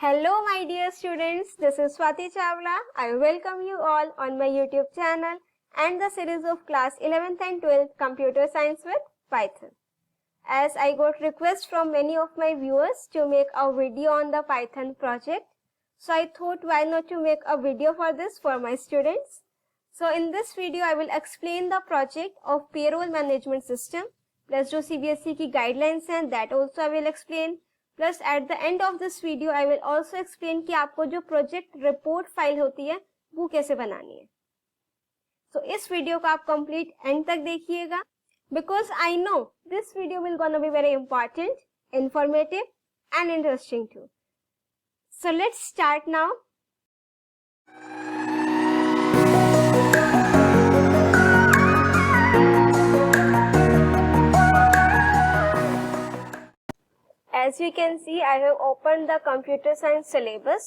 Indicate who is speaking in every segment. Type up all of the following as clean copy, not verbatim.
Speaker 1: Hello my dear students, this is Swati Chawla. I welcome you all on my YouTube channel and the series of class 11th and 12th Computer Science with Python. As I got requests from many of my viewers to make a video on the Python project, so I thought why not to make a video for this for my students. So in this video I will explain the project of payroll management system plus जो CBSE की guidelines हैं that also I will explain. Plus at the end of this video I will also explain कि आपको जो project report file होती है वो कैसे बनानी है. सो इस वीडियो को आप कंप्लीट एंड तक देखिएगा because I know this video will gonna be very important, informative and interesting too. So let's start now. As you can see, I have opened the computer science syllabus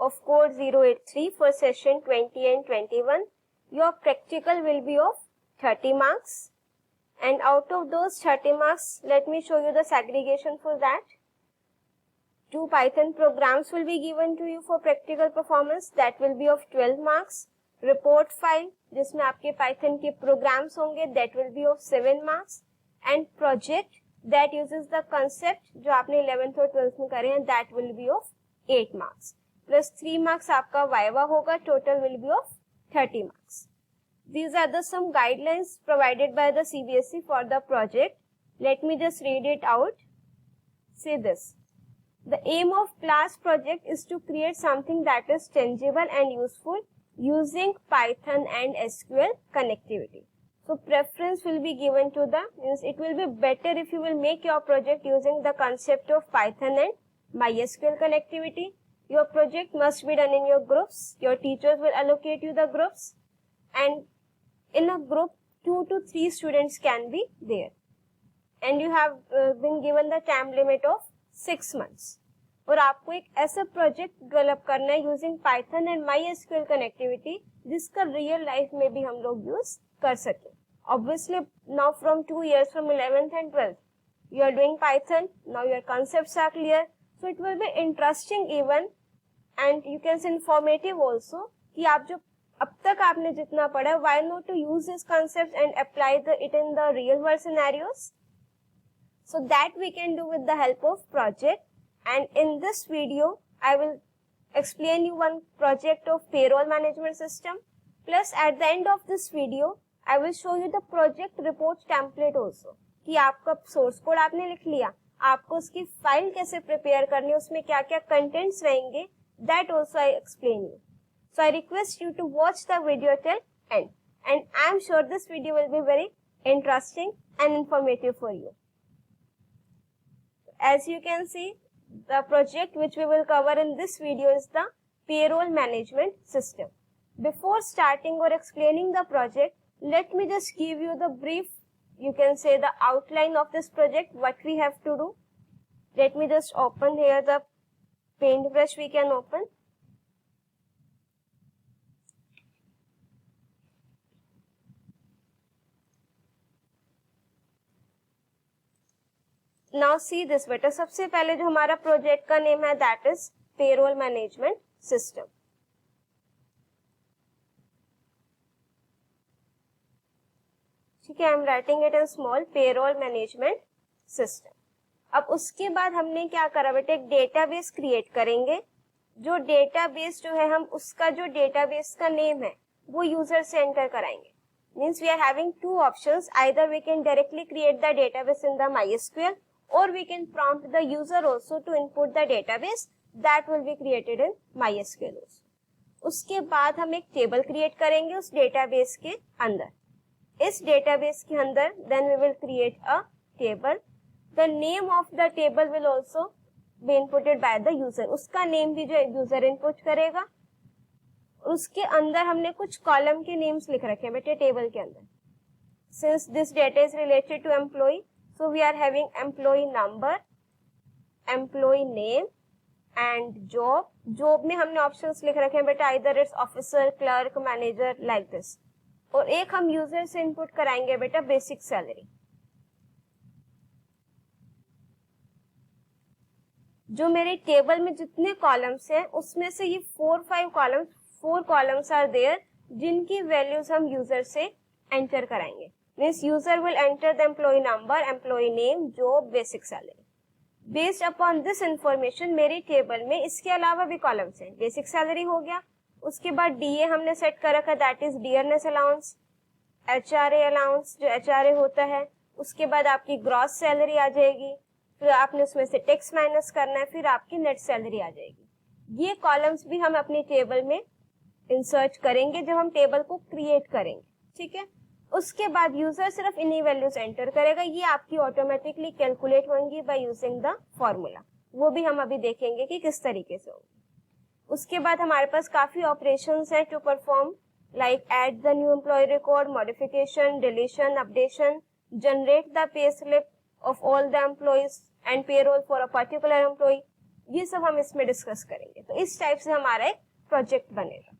Speaker 1: of code 083 for session 20 and 21. Your practical will be of 30 marks. And out of those 30 marks, let me show you the segregation for that. 2 Python programs will be given to you for practical performance. That will be of 12 marks. Report file, जिसमें आपके Python के programs होंगे, that will be of 7 marks. And project, that uses the concept जो आपने 11th और 12th में करे हैं, that will be of 8 marks. Plus 3 marks आपका वाइवा होगा, total will be of 30 marks. These are the some guidelines provided by the CBSE for the project. Let me just read it out. Say this. The aim of class project is to create something that is tangible and useful using Python and SQL connectivity. So preference will be given to the, means it will be better if you will make your project using the concept of Python and MySQL connectivity. Your project must be done in your groups. Your teachers will allocate you the groups. And in a group, 2 to 3 students can be there. And you have been given the time limit of 6 months. और आपको एक ऐसा project develop करना है using Python and MySQL connectivity जिसका real life में भी हम लोग यूज कर सके. Obviously, now from 2 years, from 11th and 12th, you are doing Python. Now your concepts are clear. So it will be interesting even, and you can say informative also, कि आप जो अब तक आपने जितना पढ़ा, why not to use this concept and apply it in the real world scenarios? So that we can do with the help of project. And in this video, I will explain you one project of payroll management system. Plus at the end of this video, I will show you the project report template also. कि आपका source code आपने लिख लिया, आपको उसकी file कैसे prepare करनी है, उसमें क्या क्या कंटेंट्स रहेंगे, that also I explain you. So I request you to watch the video till end. And I am sure this video will be very interesting and informative for you. As you can see, the project which we will cover in this video is the payroll management system. Before starting or explaining the project, let me just give you the brief, you can say the outline of this project, what we have to do. Let me just open here the paintbrush we can open. Now see this बेटा, सबसे पहले जो हमारा project का name है that is payroll management system. ठीक है, I am writing it in small, payroll management system. अब उसके बाद हमने क्या करा बेटा, एक डेटाबेस क्रिएट करेंगे. जो डेटाबेस जो है, हम उसका जो डेटाबेस का नेम है वो यूजर से एंटर कराएंगे. Means we are having 2 options, either we can directly create the database in the MySQL और we can prompt the user also to input the database, that will be created in MySQL also. उसके बाद हम एक table create करेंगे उस database के अंदर. इस डेटाबेस के अंदर then we will create a table. The name of the table will also be inputted by the user. उसका नेम भी जो यूजर इनपुट करेगा. उसके अंदर हमने कुछ कॉलम के नेम्स लिख रखे हैं बेटे टेबल के अंदर. Since this data is related to employee, so we are having employee number, employee name and job. Job में हमने ऑप्शंस लिख रखे हैं बेटा, either it's officer, clerk, manager, like this. और एक हम यूजर से इनपुट कराएंगे बेटा बेसिक सैलरी. जो मेरे टेबल में जितने कॉलम्स हैं उसमें से ये 4 कॉलम्स आर देयर जिनकी वैल्यूज हम यूजर से एंटर कराएंगे। Means user will enter the employee number, employee name, job, basic salary. Based upon this information मेरे टेबल में इसके अलावा भी कॉलम्स हैं। बेसिक सैलरी हो गया, उसके बाद डीए हमने सेट कर रखा, that is dearness allowance, HRA allowance जो एचआरए होता है, उसके बाद आपकी ग्रॉस सैलरी आ जाएगी, फिर आपने उसमें से टैक्स माइनस करना है, फिर आपकी नेट सैलरी आ जाएगी। ये कॉलम्स भी हम अपने टेबल में इंसर्ट करेंगे जब हम टेबल को क्रिएट करेंगे, ठीक है। उसके बाद यूजर सिर्फ इन्हीं वैल्यूज एंटर करेगा, ये आपकी ऑटोमेटिकली कैलकुलेट होंगी बाय यूजिंग द फॉर्मूला। वो भी हम अभी देखेंगे कि किस तरीके से होगी। उसके बाद हमारे पास काफी ऑपरेशंस हैं to perform, like add the new employee record, modification, deletion, updation, generate the pay slip of all the employees and payroll for a particular employee. ये सब हम इसमें डिस्कस करेंगे। तो इस टाइप से हमारा एक प्रोजेक्ट बनेगा।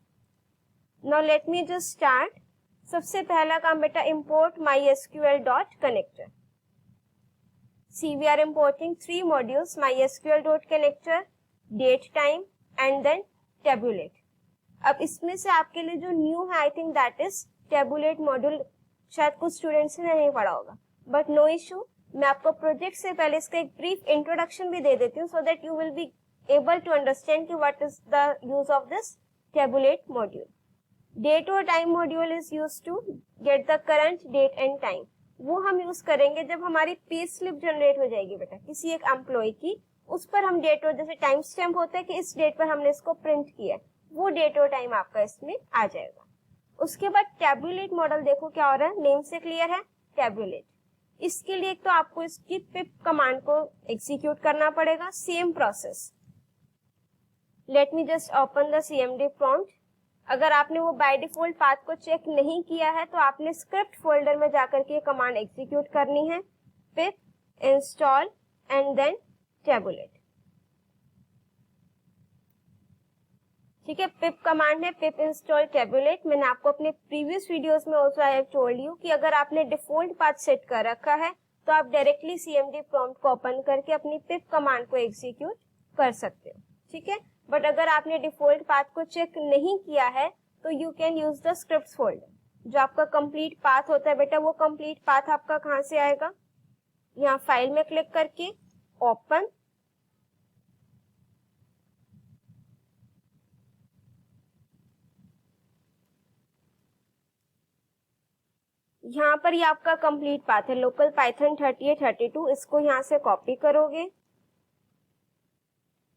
Speaker 1: Now let me just start. सबसे पहला काम बेटा import mysql dot connector। See we are importing 3 modules, mysql dot connector, date time and then tabulate। अब इसमें से आपके लिए जो न्यू है I think that is tabulate module. शायद कुछ स्टूडेंट्स ने नहीं पढ़ा होगा, बट नो इशू। मैं आपको प्रोजेक्ट से पहले इसका एक ब्रीफ इंट्रोडक्शन भी दे देती हूँ so that you will be able to understand कि what is the use of this tabulate module. Date और time module is use to get the current date and time. वो हम यूज करेंगे जब हमारी पे स्लिप जनरेट हो जाएगी बेटा किसी एक एम्प्लॉय की, उस पर हम डेट और जैसे टाइम स्टैम्प होता है कि इस डेट पर हमने इसको प्रिंट किया, वो डेट और टाइम आपका इसमें आ जाएगा। उसके बाद टैबुलेट मॉडल देखो क्या हो रहा है, नेम से क्लियर है टैबुलेट। इसके लिए तो आपको इसकी पिप कमांड को एग्जीक्यूट करना पड़ेगा, same process. Late me just open the cmd prompt। अगर आपने वो बाय डिफॉल्ट पाथ को चेक नहीं किया है तो आपने स्क्रिप्ट फोल्डर में जाकर के कमांड एग्जीक्यूट करनी है, pip install and then tabulate. ठीक है, पिप कमांड है, पिप इंस्टॉल टैबुलेट। मैंने आपको अपने प्रीवियस वीडियोस में also I have told you कि अगर आपने डिफॉल्ट पाथ सेट कर रखा है तो आप डायरेक्टली cmd prompt को ओपन करके अपनी पिप कमांड को एग्जीक्यूट कर सकते हो, ठीक है। बट अगर आपने डिफॉल्ट पाथ को चेक नहीं किया है तो you can use the scripts folder. जो आपका कंप्लीट पाथ होता है बेटा, वो कंप्लीट पाथ आपका कहां से आएगा, यहाँ फाइल में क्लिक करके ओपन, यहाँ पर ये आपका कंप्लीट पाथ है, लोकल पाइथन 3832। इसको यहाँ से कॉपी करोगे,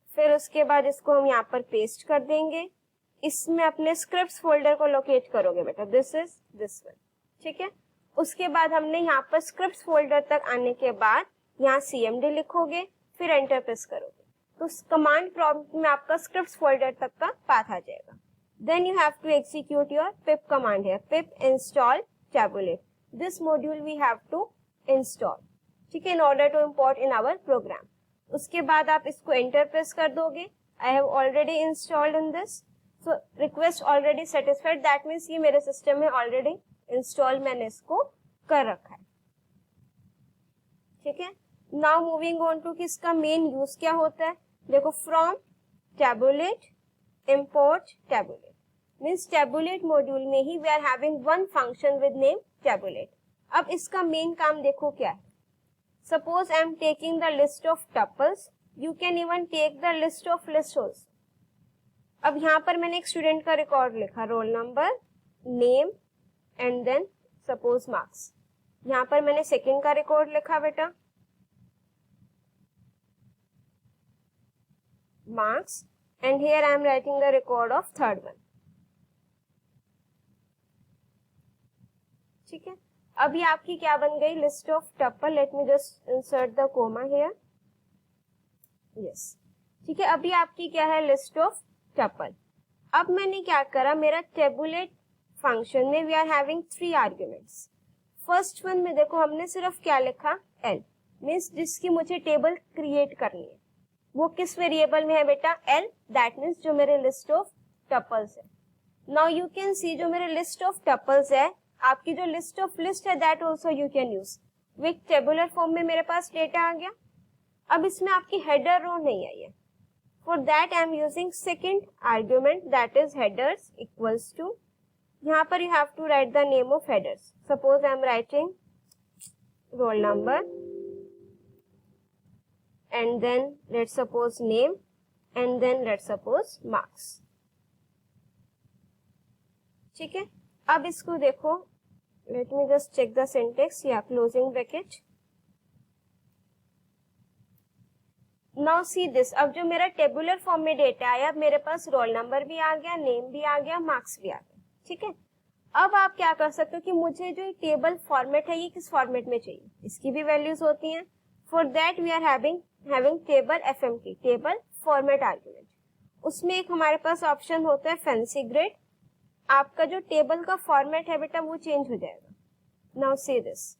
Speaker 1: फिर उसके बाद इसको हम यहाँ पर पेस्ट कर देंगे। इसमें अपने स्क्रिप्ट्स फोल्डर को लोकेट करोगे बेटा, दिस इज दिस वन, ठीक है। उसके बाद हमने यहाँ पर स्क्रिप्ट्स फोल्डर तक आने के बाद यहाँ cmd लिखोगे, फिर एंटर प्रेस करोगे तो कमांड प्रॉम्प्ट में आपका स्क्रिप्ट्स फोल्डर तक का पाथ आ जाएगा। Then you have to execute your pip command है, pip install tabulate. This module we have to install, ठीक है, in order to import in our program. उसके बाद आप इसको एंटर प्रेस कर दोगे। I have already installed in this, so request already satisfied, that means ये मेरे सिस्टम में ऑलरेडी इंस्टॉल मैंने इसको कर रखा है, ठीक है। नाउ मूविंग ऑन टू कि इसका मेन यूज क्या होता है। देखो, from tabulate import tabulate means tabulate module में ही we are having one function with name tabulate. अब इसका मेन काम देखो क्या है। Suppose I am taking the list of tuples, you can even take the list of lists also। अब यहाँ पर मैंने एक स्टूडेंट का रिकॉर्ड लिखा, roll number, name and then suppose marks. यहाँ पर मैंने सेकंड का रिकॉर्ड लिखा बेटा, marks, and here I am writing the record of third one, ठीक है। अभी आपकी क्या बन गई, list of tuple. Let me just insert the comma here, yes, ठीक है। अभी आपकी क्या है, लिस्ट ऑफ टपल। अब मैंने क्या करा, मेरा टेबुलेट फंक्शन में we are having 3 arguments. First one में देखो हमने सिर्फ क्या लिखा, एल, मीन्स जिसकी मुझे टेबल क्रिएट करनी है। वो किस वेरिएबल में है बेटा, एल, दैट मीन्स जो मेरे लिस्ट ऑफ टपल्स है। नाउ यू कैन सी जो मेरे लिस्ट ऑफ टपल्स है, आपकी जो लिस्ट ऑफ लिस्ट है that also you can use. With tabular form में मेरे पास डेटा आ गया। अब इसमें आपकी हेडर रो नहीं आई है. For that I am using second argument that is headers equals to, यहाँ पर you have to write the name of headers. Suppose I am writing roll number and then let's suppose name and then let's suppose marks. ठीक है, अब इसको देखो, let me just check the syntax. या closing bracket. Now see this. अब जो मेरा tabular form में डेटा आया, अब मेरे पास रोल नंबर भी आ गया, नेम भी आ गया, मार्क्स भी आ गया. ठीक है, अब आप क्या कर सकते हो कि मुझे जो टेबल फॉर्मेट है ये किस फॉर्मेट में चाहिए, इसकी भी वैल्यूज होती हैं. For that we are having table FMT, table format argument. उसमें एक हमारे पास ऑप्शन होता है फैंसी ग्रिड. आपका जो टेबल का फॉर्मेट है बेटा वो चेंज हो जाएगा. Now see this.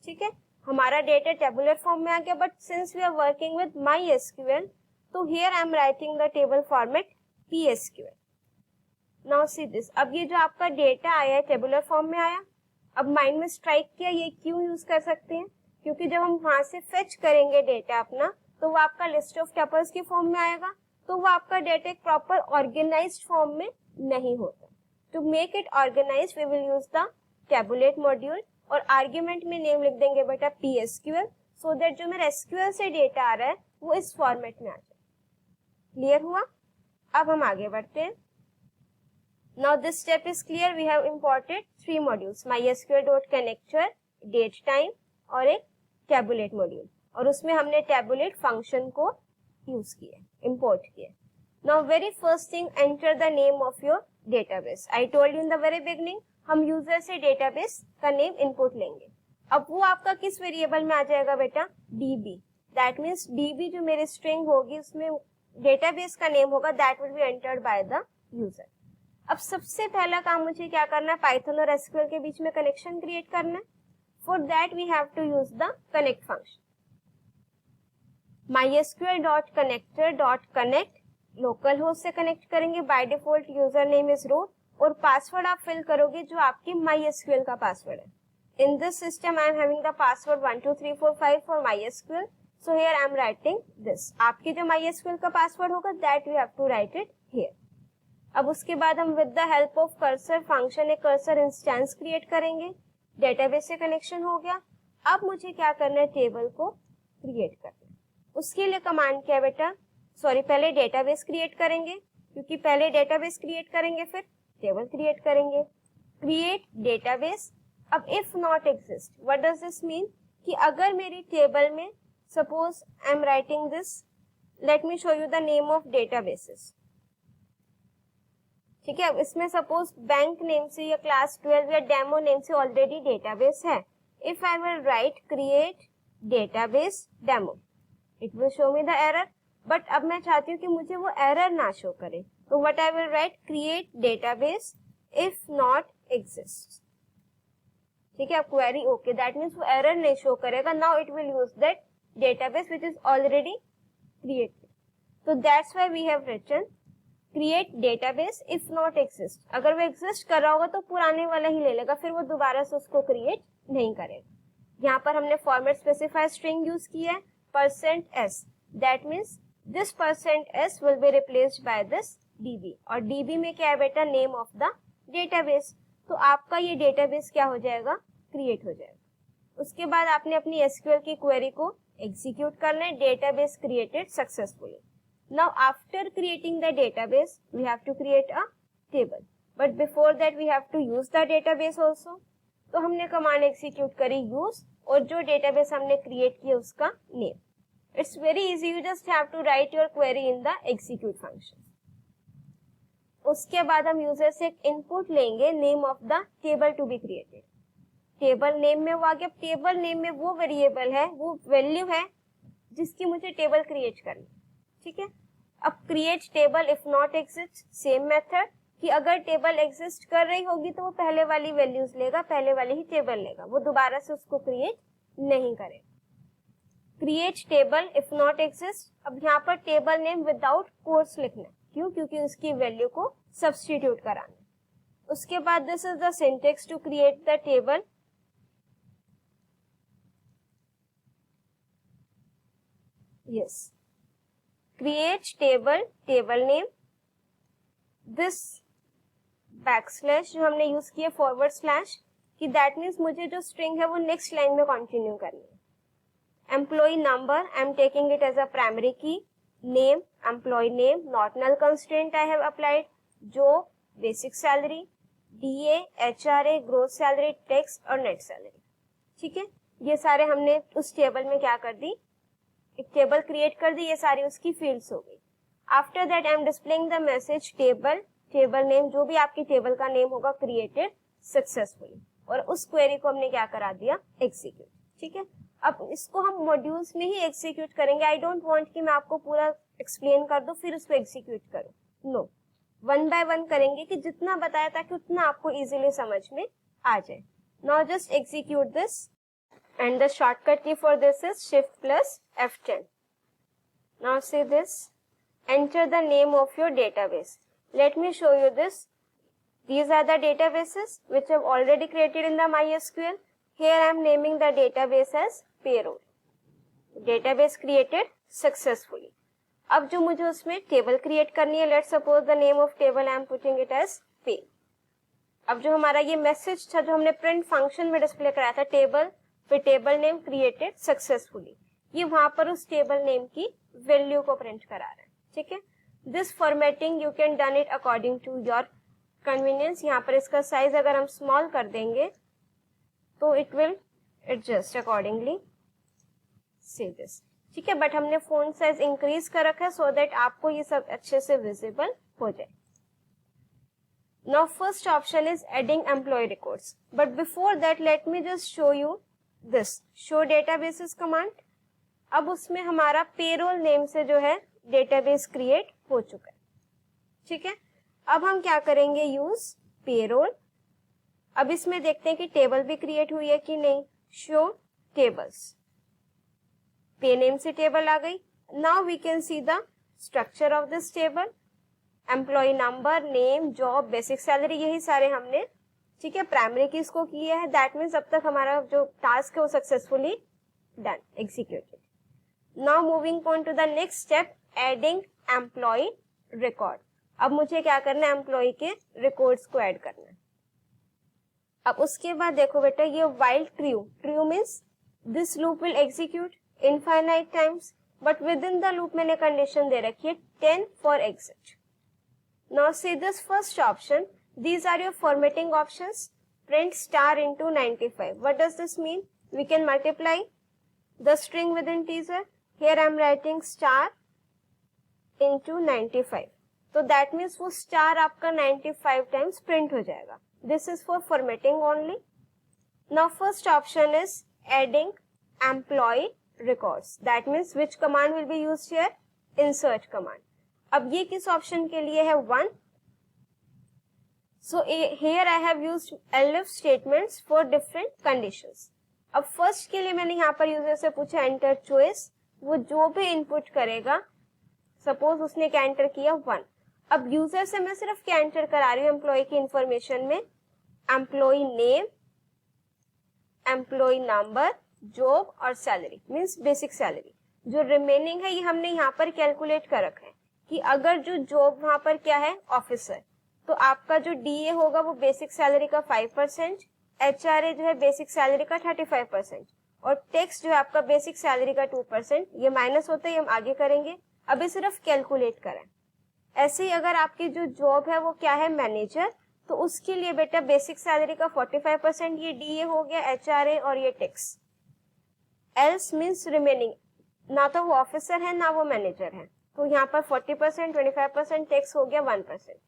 Speaker 1: ठीक है, हमारा डेटा टेबुलर फॉर्म में आ गया, but since we are working with MySQL, तो here I am writing the table format PSQL. Now see this. अब ये जो आपका डेटा आया है टेबुलर फॉर्म में आया, अब माइंड में स्ट्राइक किया ये क्यों यूज कर सकते हैं, क्योंकि जब हम वहां से फेच करेंगे डेटा अपना, तो वो आपका लिस्ट ऑफ टपल्स के फॉर्म में आएगा, तो वो आपका डेटा एक प्रॉपर ऑर्गेनाइज्ड फॉर्म में नहीं होता. To make it organized we will use the tabulate module, और आर्ग्यूमेंट में नेम लिख देंगे बेटा पीएसक्यूएल, सो दैट जो मेरा एसक्यूएल से डेटा आ रहा है वो इस फॉर्मेट में आ जाए. क्लियर हुआ? अब हम आगे बढ़ते हैं. Now this step is clear. We have imported 3 modules, mysql.connector, date time और एक टेबुलेट मॉड्यूल, और उसमें हमने टेबुलेट फंक्शन को यूज किया, इंपोर्ट किया. Now very first thing, enter the name of your database. I told you in the very beginning, हम user से डेटाबेस का नेम इनपुट लेंगे. अब वो आपका किस वेरिएबल में आ जाएगा बेटा, डीबी. दैट मीन्स डीबी जो मेरी स्ट्रिंग होगी उसमें डेटाबेस का नेम होगा, that will be entered by the user. अब सबसे पहला काम मुझे क्या करना है, पाइथन और एसक्यूएल के बीच में कनेक्शन क्रिएट करना है. For that we have to use the connect function. mysql.connector.connect local host से कनेक्ट करेंगे. By default user name is root, और पासवर्ड आप फिल करोगे जो आपकी mysql का पासवर्ड है. In this system I am having the password 12345 for mysql, so here I am writing this. आपकी जो mysql का पासवर्ड होगा that you have to write it here. अब उसके बाद हम with the help of cursor function एक cursor instance create करेंगे. डेटाबेस से कनेक्शन हो गया. अब मुझे क्या करना है, टेबल को क्रिएट करना है. उसके लिए कमांड क्या है बेटा, पहले डेटाबेस क्रिएट करेंगे, क्योंकि पहले डेटाबेस क्रिएट करेंगे फिर टेबल क्रिएट करेंगे. Create database. अब if not exist, what does this mean, कि अगर मेरी टेबल में suppose I am writing this, let me show you the name of databases. ठीक है, अब इसमें सपोज बैंक नेम से या क्लास 12 या डेमो नेम से ऑलरेडी डेटाबेस है. If I will write create database demo, it will show me the error. But अब मैं चाहती हूँ कि मुझे वो एरर ना शो करे, तो what I will write, create database if not exist. ठीक है, अब क्वेरी ओके, दैट मीन्स वो एरर नहीं शो करेगा. Now it will use that database which is already created. तो that's why we have written create database if not exist. अगर वो exist कर रहा होगा तो पुराने वाला ही ले लेगा, फिर वो दोबारा से उसको क्रिएट नहीं करेगा. यहाँ पर हमने फॉर्मेट स्पेसिफाई स्ट्रिंग यूज किया है %s. That means this %s will be replaced by this db, और db में क्या है बेटा, नेम ऑफ द डेटाबेस. तो आपका ये डेटाबेस क्या हो जाएगा, क्रिएट हो जाएगा. उसके बाद आपने अपनी एसक्यूएल की क्वेरी को एग्जीक्यूट करना है. Database created successfully. Now after creating the database, we have to create a table. But before that we have to use the database also. तो हमने कमांड एग्जीक्यूट करी use, और जो डेटाबेस हमने क्रिएट किया उसका name. It's very easy. You just have to write your query in the execute function. उसके बाद हम यूजर से एक इनपुट लेंगे, name of the table to be created. Table name में वो आ गया. टेबल नेम में वो वेरिएबल है, वो वैल्यू है जिसकी मुझे टेबल क्रिएट करनी. ठीक है, अब create table if not exist, same method, कि अगर टेबल एग्जिस्ट कर रही होगी तो वो पहले वाली वैल्यूज लेगा, पहले वाली ही टेबल लेगा, वो दोबारा से उसको क्रिएट नहीं करेगा. Create table if not exist. अब यहाँ पर टेबल नेम विदाउट कोट्स लिखना है. क्यों, क्योंकि उसकी वैल्यू को सब्स्टिट्यूट कराना है. उसके बाद this is the syntax to create the table. Yes, create table, table name, this backslash जो हमने यूज किया फॉरवर्ड स्लैश, कि दैट मीन्स मुझे जो स्ट्रिंग है वो नेक्स्ट लाइन में कंटिन्यू करनी है। Employee number, I am taking it as a primary key, name, employee name, not null constraint I have applied, job, basic salary, DA, HRA, gross salary, tax और net salary. ठीक है, ये सारे हमने उस टेबल में क्या कर दी, एक टेबल क्रिएट कर दी, ये सारी उसकी फील्ड्स हो गई। After that I M displaying the message table, table name, जो भी आपकी टेबल का नेम होगा, क्रिएटेड सक्सेसफुली, और उस क्वेरी को हमने क्या करा दिया, एग्जीक्यूट। ठीक है, अब इसको हम मॉड्यूल्स में ही एग्जीक्यूट करेंगे। आई डोंट वांट कि मैं आपको पूरा एक्सप्लेन कर दूं फिर उसको एग्जीक्यूट करूं, नो, वन बाय वन करेंगे कि जितना बताया था कि उतना आपको इजीली समझ में आ जाए। Now just execute this, and the shortcut key for this is shift plus F10. Now see this, enter the name of your database. Let me show you this. These are the databases which I have already created in the MySQL. Here I am naming the database as payroll. Database created successfully. अब जो मुझे उसमें table create करनी है, let's suppose the name of table I am putting it as pay. अब जो हमारा ये मैसेज था जो हमने प्रिंट फंक्शन में डिस्प्ले कराया था, टेबल फिर टेबल नेम क्रिएटेड सक्सेसफुली, ये वहां पर उस टेबल नेम की वैल्यू को प्रिंट करा रहा है। ठीक है, this formatting you can done it according to your convenience. यहाँ पर इसका साइज अगर हम स्मॉल कर देंगे तो it will adjust accordingly, C this. ठीक है, बट हमने फॉन्ट साइज इंक्रीज कर रखा है सो दैट आपको ये सब अच्छे से विजिबल हो जाए। Now first option is adding employ records, but before that let me just show you this show databases command. अब उसमें हमारा पेरोल नेम से जो है डेटाबेस क्रिएट हो चुका है। ठीक है, अब हम क्या करेंगे, यूज पेरोल। अब इसमें देखते हैं कि टेबल भी क्रिएट हुई है कि नहीं, शो टेबल्स, पे नेम से टेबल आ गई। Now we can see the structure of this table, employ number, name, job, basic salary, यही सारे हमने, ठीक है, प्राइमरी की इसको किया है। दैट मीन्स अब तक हमारा जो टास्क है वो successfully done, executed. Now moving on to the next step, adding employee record. अब मुझे क्या करना है, एम्प्लॉय के रिकॉर्ड्स को ऐड करना है। अब उसके बाद देखो बेटा, ये while true, true means this loop will execute infinite times, but within the loop मैंने कंडीशन दे रखी है 10 for exit. Now see this first option, these are your formatting options, print star into 95. What does this mean? We can multiply the string with integer. Here I am writing star into 95. तो that means वो star आपका 95 times print हो जाएगा. This is for formatting only. Now first option is adding employee records. That means which command will be used here? Insert command. अब ये किस option के लिए है? 1. So here I have used elif statements for different conditions. अब first के लिए मैंने यहाँ पर यूजर से पूछा एंटर चॉइस, वो जो भी इनपुट करेगा, सपोज उसने क्या एंटर किया 1। अब यूजर से मैं सिर्फ क्या एंटर करा रही हूँ एम्प्लॉय की इंफॉर्मेशन में, employ name, employ number, job और सैलरी मीन्स बेसिक सैलरी। जो रिमेनिंग है ये हमने यहाँ पर कैलकुलेट कर रखा है कि अगर जो जॉब वहां पर क्या है ऑफिसर, तो आपका जो डीए होगा वो बेसिक सैलरी का 5%, एचआरए जो है बेसिक सैलरी का 35% और टैक्स जो है आपका बेसिक सैलरी का 2%। ये माइनस होता है, हम आगे करेंगे, अभी सिर्फ कैलकुलेट करें। ऐसे ही अगर आपकी जो जॉब है वो क्या है मैनेजर, तो उसके लिए बेटा बेसिक सैलरी का 45% ये डीए हो गया, एचआरए और ये टैक्स। एल्स मीन्स रिमेनिंग, ना तो वो ऑफिसर है ना वो मैनेजर है, तो यहाँ पर 40%, 25% टैक्स हो गया 1%।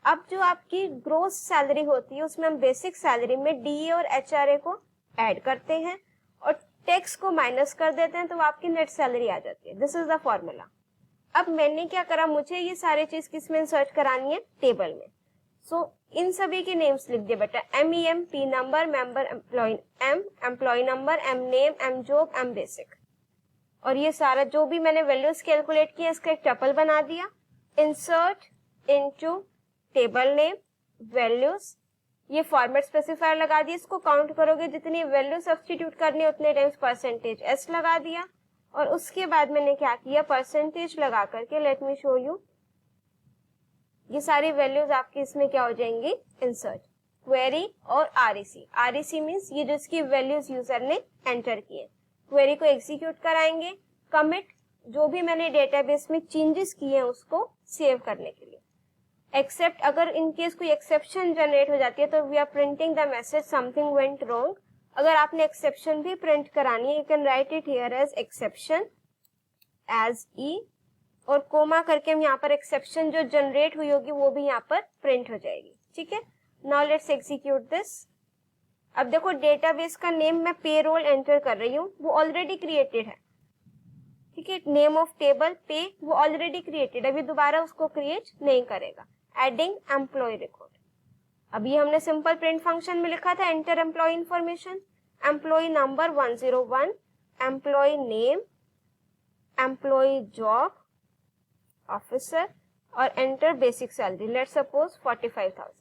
Speaker 1: अब जो आपकी ग्रोस सैलरी होती है उसमें हम बेसिक सैलरी में डीए और एचआरए को ऐड करते हैं और टैक्स को माइनस कर देते हैं, तो आपकी नेट सैलरी आ जाती है। This is the formula. अब मैंने क्या करा, मुझे ये सारी चीज किसमें इंसर्ट करानी है, टेबल में। सो इन सभी के नेम्स लिख दिए बेटा, MEM, P number, member, employ M, employ number, M name, M job, M basic, और ये सारा जो भी मैंने वैल्यूज कैलकुलेट किया इसका एक टपल बना दिया। Insert into table name values, ये फॉर्मेट स्पेसिफायर लगा दिया, इसको काउंट करोगे जितनी वैल्यू सब्स्टिट्यूट करनी है उतने टाइम्स %s लगा दिया। और उसके बाद मैंने क्या किया, परसेंटेज लगा करके, लेट मी शो यू, ये सारी वैल्यूज आपकी इसमें क्या हो जाएंगी, इंसर्ट, क्वेरी और आरईसी। आरईसी मींस ये जो इसकी वैल्यूज यूजर ने एंटर किए। क्वेरी को एग्जीक्यूट कराएंगे, कमिट जो भी मैंने डेटाबेस में चेंजेस किए हैं उसको सेव करने के लिए। एक्सेप्ट अगर इन केस कोई एक्सेप्शन जनरेट हो जाती है तो we are printing the message something went wrong. अगर आपने एक्सेप्शन भी प्रिंट करानी है, you can write it here as exception as E, और कोमा करके हम यहाँ पर एक्सेप्शन जो जनरेट हुई होगी वो भी यहाँ पर प्रिंट हो जाएगी। ठीक है, नाउ लेट्स एग्जीक्यूट दिस। अब देखो डेटाबेस का नेम मैं पेरोल एंटर कर रही हूँ, वो ऑलरेडी क्रिएटेड है। ठीक है, नेम ऑफ टेबल पे वो ऑलरेडी क्रिएटेड, अभी दोबारा उसको क्रिएट नहीं करेगा। एडिंग एम्प्लॉय रिकॉर्ड, अभी हमने सिंपल प्रिंट फंक्शन में लिखा था enter employee information, employee number 101, employee name, employee job, officer, और enter basic salary, let's suppose 45,000।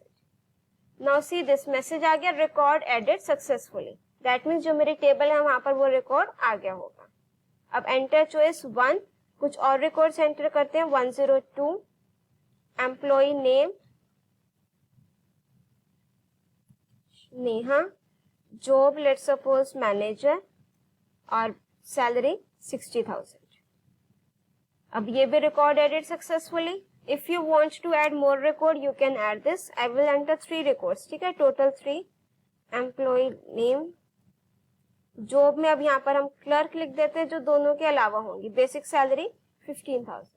Speaker 1: Now see this message आ गया, record edit successfully, that means जो मेरी टेबल है वहां पर वो रिकॉर्ड आ गया होगा। अब एंटर चॉइस 1, कुछ और रिकॉर्ड्स एंटर करते हैं, 102, employ name Neha, job let's suppose manager, और सैलरी 60,000। अब ये भी record edit successfully. If you want to add more record you can add this. I will enter 3 records, ठीक है, टोटल 3। एम्प्लॉय नेम, जॉब में अब यहाँ पर हम क्लर्क लिख देते हैं जो दोनों के अलावा होंगी, बेसिक सैलरी 15,000।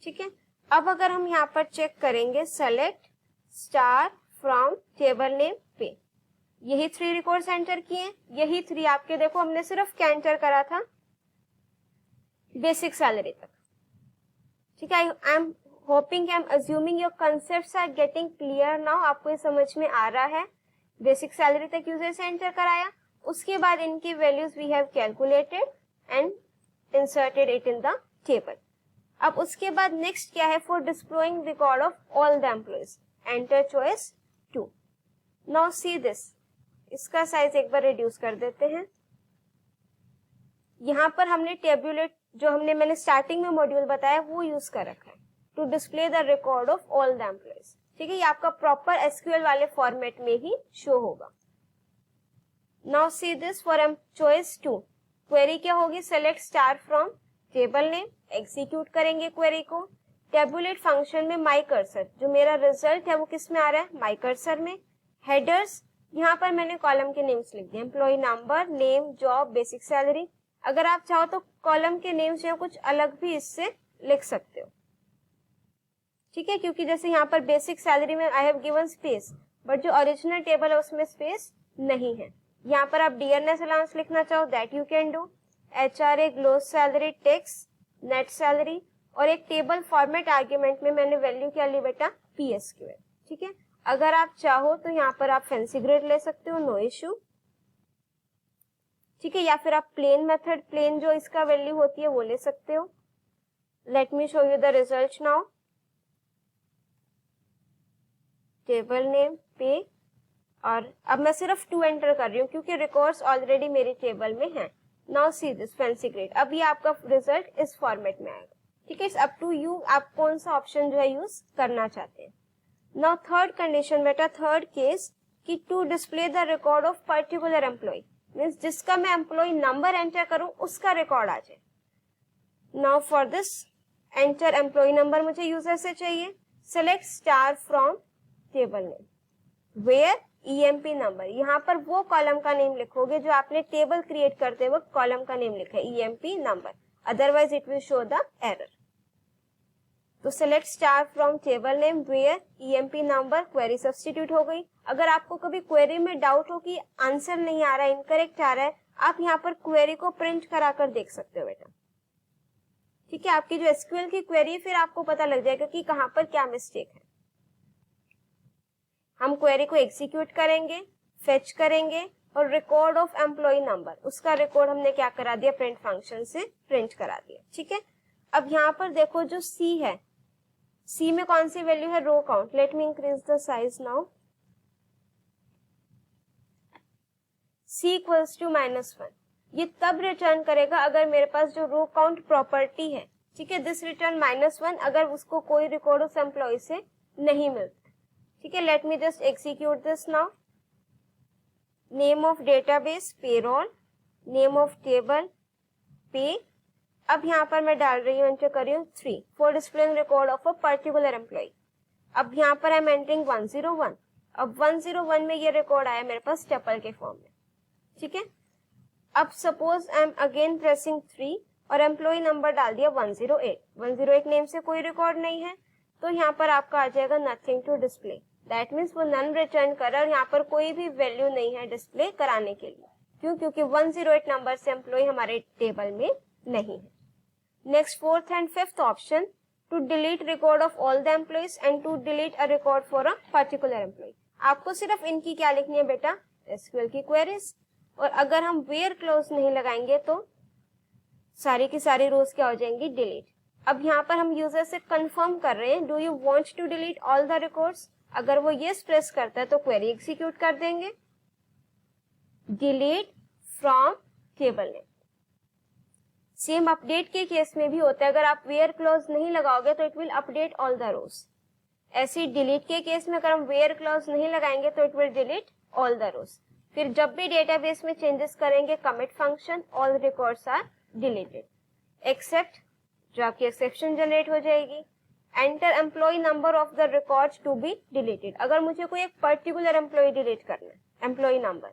Speaker 1: ठीक है, अब अगर हम यहाँ पर चेक करेंगे, select star from table name पे, यही 3 रिकॉर्ड्स एंटर किए, यही 3 आपके देखो हमने सिर्फ क्या एंटर करा था, बेसिक सैलरी तक। ठीक है, I am hoping, I am assuming your concepts are getting clear now, आपको ये समझ में आ रहा है। बेसिक सैलरी तक यूजर से एंटर कराया, उसके बाद इनकी values we have calculated and inserted it in the table. अब उसके बाद नेक्स्ट क्या है, for displaying record of all the employees, enter choice 2। Now see this, इसका साइज एक बार रिड्यूस कर देते हैं। यहाँ पर हमने टेबुलेट जो मैंने स्टार्टिंग में मॉड्यूल बताया वो यूज कर रखा है, to display the record of all the employees. ठीक है, ये आपका प्रॉपर एसक्यूएल वाले फॉर्मेट में ही शो होगा। Now see this, for choice 2, query क्या होगी, select star from table name, execute करेंगे क्वेरी को। टेबुलेट फंक्शन में माई कर्सर, जो मेरा रिजल्ट है वो किस में आ रहा है, माई कर्सर में। हेडर्स, यहाँ पर मैंने कॉलम के नेम्स लिख दिए, employ number, name, job, basic salary. अगर आप चाहो तो कॉलम के नेम्स जो कुछ अलग भी इससे लिख सकते हो। ठीक है, क्योंकि जैसे यहाँ पर बेसिक सैलरी में I have given space, but जो ओरिजिनल टेबल है उसमें स्पेस नहीं है। यहाँ पर आप डियरनेस अलाउंस लिखना चाहो that you can do, HRA, gross salary, tax, net salary, और एक टेबल फॉर्मेट आर्ग्यूमेंट में मैंने वैल्यू क्या ली बेटा, पीएसक्यूएल। ठीक है, अगर आप चाहो तो यहाँ पर आप फैंसी ग्रेड ले सकते हो, नो इश्यू। ठीक है, या फिर आप प्लेन मेथड, प्लेन जो इसका वैल्यू होती है वो ले सकते हो। Late me show you the result now. Table name पे, और अब मैं सिर्फ 2 एंटर कर रही हूँ क्योंकि रिकॉर्ड्स ऑलरेडी मेरी टेबल में है। Now see this fancy grade, अब ये आपका रिजल्ट इस फॉर्मेट में आएगा। ठीक है, इट्स अप टू यू, आप कौन सा ऑप्शन जो है यूज करना चाहते हैं। नाउ थर्ड कंडीशन बेटा, थर्ड केस, कि to display the record of particular employ, means जिसका मैं एम्प्लॉय नंबर एंटर करूं उसका रिकॉर्ड आ जाए। Now for this, enter employ number मुझे यूजर से चाहिए, select star from table name, where EMP number, यहाँ पर वो कॉलम का नेम लिखोगे जो आपने टेबल क्रिएट करते वक्त कॉलम का नेम लिखा है, EMP number, otherwise it will show the error. तो select star from table name where EMP number, query substitute हो गई। अगर आपको कभी क्वेरी में डाउट हो कि आंसर नहीं आ रहा है, इनकरेक्ट आ रहा है, आप यहाँ पर क्वेरी को प्रिंट कराकर देख सकते हो बेटा। ठीक है, आपकी जो एसक्यूएल की क्वेरी फिर आपको पता लग जाएगा कि कहाँ पर क्या मिस्टेक है। हम क्वेरी को एग्जीक्यूट करेंगे, फेच करेंगे, और रिकॉर्ड ऑफ एम्प्लॉय नंबर, उसका रिकॉर्ड हमने क्या करा दिया, प्रिंट फंक्शन से प्रिंट करा दिया। ठीक है, अब यहाँ पर देखो जो सी है, सी में कौन सी वैल्यू है, row count. Let me increase the size now. C equals to -1। ये तब रिटर्न करेगा अगर मेरे पास जो रो काउंट प्रॉपर्टी है, ठीक है, दिस रिटर्न -1 अगर उसको कोई रिकॉर्ड उस एम्प्लॉय से नहीं मिलता। ठीक है, late me just execute this now. Name of database payroll, name of table पे। अब यहाँ पर मैं डाल रही हूँ, एंटर कर रही हूँ 3 for displaying record of a particular employ. अब यहाँ पर आई एम एंटरिंग 101। अब 101 में ये रिकॉर्ड आया मेरे पास टपल के फॉर्म में। ठीक है, अब suppose I M again pressing 3 और एम्प्लॉय नंबर डाल दिया 108। 108 नेम से कोई रिकॉर्ड नहीं है, तो यहाँ पर आपका आ जाएगा nothing to display. That means वो नन रिटर्न कर रहा है और यहाँ पर कोई भी वैल्यू नहीं है डिस्प्ले कराने के लिए। क्यों? क्योंकि 108 नंबर से एम्प्लॉय हमारे टेबल में नहीं है। Next, fourth and fifth option, to delete record of all the employees and to delete a record for a particular employ. आपको सिर्फ इनकी क्या लिखनी है बेटा? एसक्यूएल की क्वेरीज। और अगर हम वेयर क्लोज नहीं लगाएंगे तो सारी की सारी रोज क्या हो जाएंगी? डिलीट। अब यहाँ पर हम यूजर से कंफर्म कर रहे हैं, do you want to delete all the records? अगर वो यस प्रेस करता है तो क्वेरी एग्जीक्यूट कर देंगे, delete from table name. Same update के केस में भी होता है, अगर आप वेयर क्लॉज नहीं लगाओगे तो it will update all the rows. ऐसे डिलीट के केस में अगर हम वेयर क्लॉज नहीं लगाएंगे तो it will delete all the rows. फिर जब भी डेटाबेस में चेंजेस करेंगे, commit function, all records are deleted except, जो आपकी एक्सेप्शन जनरेट हो जाएगी। Enter employ number of the records to be deleted. अगर मुझे कोई एक पर्टिकुलर एम्प्लॉय डिलीट करना है, employee number,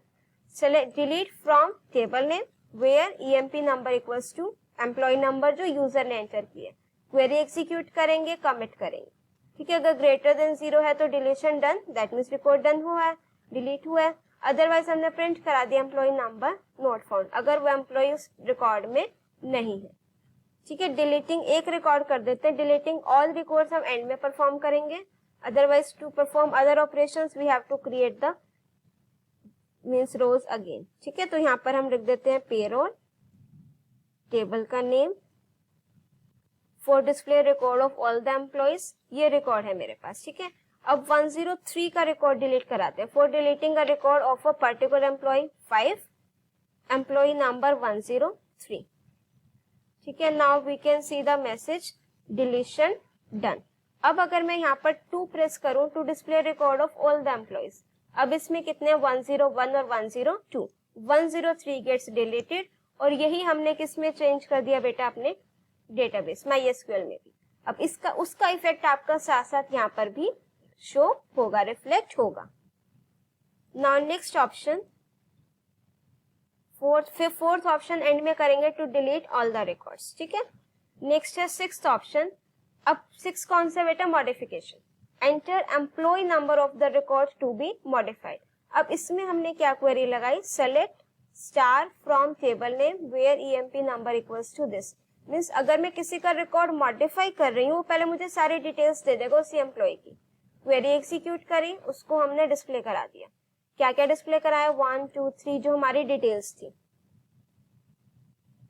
Speaker 1: select delete from table name where EMP number equals to employee number जो यूजर ने एंटर किया। क्वेरी एग्जीक्यूट करेंगे, कमिट करेंगे। ठीक है, अगर ग्रेटर देन 0 है तो deletion done, that means record done हुआ है, डिलीट हुआ है। अदरवाइज हमने प्रिंट करा दिया एम्प्लॉय नंबर नॉट फाउंड, अगर वो एम्प्लॉय उस रिकॉर्ड में नहीं है। ठीक है, डिलीटिंग एक रिकॉर्ड कर देते हैं, डिलीटिंग ऑल रिकॉर्ड्स हम एंड में परफॉर्म करेंगे। Otherwise to perform other operations we have to create the means rows again. ठीक है, तो यहाँ पर हम लिख देते हैं पेरोल, टेबल का name, for display record of all the employees, ये रिकॉर्ड है मेरे पास। ठीक है, अब 103 का रिकॉर्ड डिलीट कराते हैं। For deleting a record of a particular employ 5, employ number 103। ठीक है, now we can see the message deletion done. अब अगर मैं यहाँ पर 2 प्रेस करूं to display record of all the employees, अब इसमें कितने 101 और 102, 103 गेट्स डिलीटेड। और यही हमने किस में चेंज कर दिया बेटा? अपने डेटाबेस MySQL में भी। अब इसका उसका इफेक्ट आपका साथ साथ यहाँ पर भी शो होगा, रिफ्लेक्ट होगा। Now next option, fourth option end में करेंगे to delete all the records. ठीक है, नेक्स्ट है सिक्स्थ ऑप्शन। अब 6 कौन सा बेटा? Modification, enter employ number of the record to be modified. अब इसमें हमने क्या क्वेरी लगाई? Select star from table name where EMP number equals to this. Means अगर मैं किसी का रिकॉर्ड मॉडिफाई कर रही हूँ, पहले मुझे सारी डिटेल्स दे देगा उसी एम्प्लॉय की। क्वेरी एग्जीक्यूट करी, उसको हमने डिस्प्ले करा दिया। क्या क्या डिस्प्ले कराया? 1 2 3 जो हमारी डिटेल्स थी,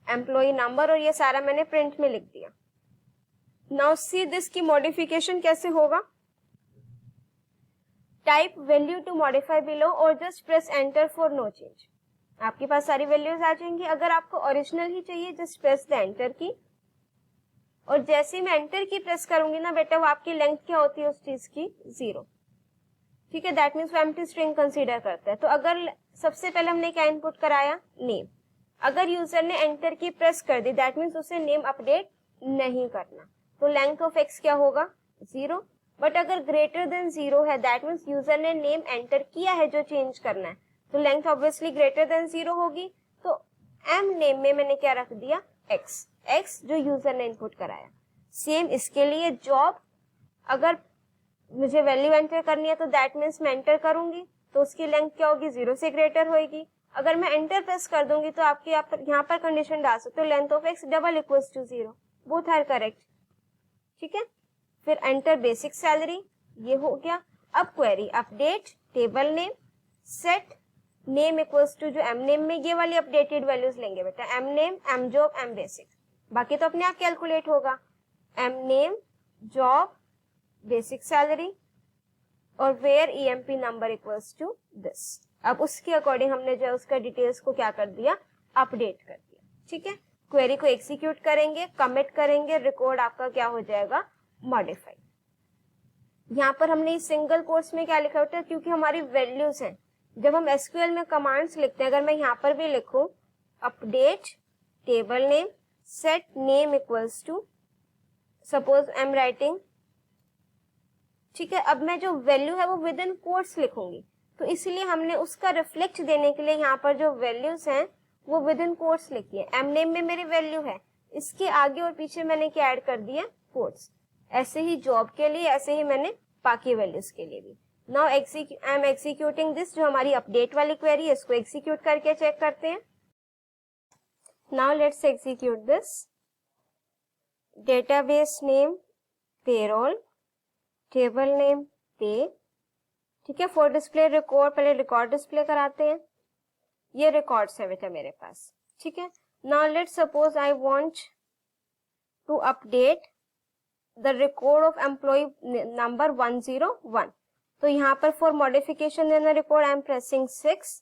Speaker 1: एम्प्लॉय नंबर, और ये सारा मैंने प्रिंट में लिख दिया। नाउ सी दिस की मॉडिफिकेशन कैसे होगा? Type value to modify below और just press enter for no change. आपके पास सारी वैल्यूज आ जाएंगी। अगर आपको ओरिजिनल ही चाहिए, जस्ट प्रेस द एंटर की, और जैसे ही मैं एंटर की प्रेस करूंगी ना बेटा, वो आपकी लेंथ क्या होती है उस चीज की? 0। ठीक है, दैट मीन्स वो एम्प्टी स्ट्रिंग कंसीडर करता है। तो अगर सबसे पहले हमने क्या इनपुट कराया? नेम। अगर यूजर ने एंटर की प्रेस कर दी, दैट मीन्स उसे नेम अपडेट नहीं करना, तो लेंथ ऑफ एक्स क्या होगा? 0। बट अगर ग्रेटर देन 0 है, दैट मीन्स यूजर ने नेम एंटर किया है जो चेंज करना है, तो लेंथ ऑब्वियसली ग्रेटर देन 0 होगी। तो एम नेम में मैंने क्या रख दिया? एक्स जो यूजर ने इनपुट कराया। सेम इसके लिए जॉब, अगर मुझे वैल्यू एंटर करनी है तो दैट मीन्स मैं एंटर करूंगी, तो उसकी लेंथ क्या होगी? 0 से ग्रेटर होगी। अगर मैं एंटर प्रेस कर दूंगी तो आपके यहाँ पर कंडीशन डाल सकते हो, length of x double equals to 0, both are correct. ठीक है, फिर एंटर बेसिक सैलरी, ये हो गया। अब query update table name, set name equals to जो एम नेम में, ये वाली अपडेटेड वैल्यूज लेंगे बेटा, M name, M job, M basic, बाकी तो अपने आप कैलकुलेट होगा। M name, job, basic salary, और where EMP number equals to this. अब उसके अकॉर्डिंग हमने जो उसका डिटेल्स को क्या कर दिया? अपडेट कर दिया। ठीक है, क्वेरी को एग्जीक्यूट करेंगे, कमिट करेंगे, रिकॉर्ड आपका क्या हो जाएगा, मॉडिफाइड। यहाँ पर हमने इस सिंगल कोट्स में क्या लिखा होता है, क्योंकि हमारी वैल्यूज हैं। जब हम एसक्यूएल में कमांड्स लिखते हैं, अगर मैं यहाँ पर भी लिखूं update table name set name equals to, suppose I am writing, ठीक है, अब मैं जो वैल्यू है वो विद इन कोट्स लिखूंगी, तो इसलिए हमने उसका रिफ्लेक्ट देने के लिए यहाँ पर जो वैल्यूज हैं वो विद इन कोट्स लिखी है। एम नेम में मेरी वैल्यू है, इसके आगे और पीछे मैंने क्या ऐड कर दिया, कोट्स। ऐसे ही जॉब के लिए, ऐसे ही मैंने बाकी वैल्यूज के लिए भी। Now I am executing this, जो हमारी अपडेट वाली क्वेरी है इसको एग्जीक्यूट करके चेक करते हैं। Now let's execute this. Database name payroll, table name पे, ठीक है। फॉर डिस्प्ले रिकॉर्ड, पहले रिकॉर्ड डिस्प्ले कराते हैं। ये रिकॉर्ड्स है बेटा मेरे पास, ठीक है। Now let's suppose I want to update the record of employ number 101, तो यहाँ पर for modification in the record I am pressing 6,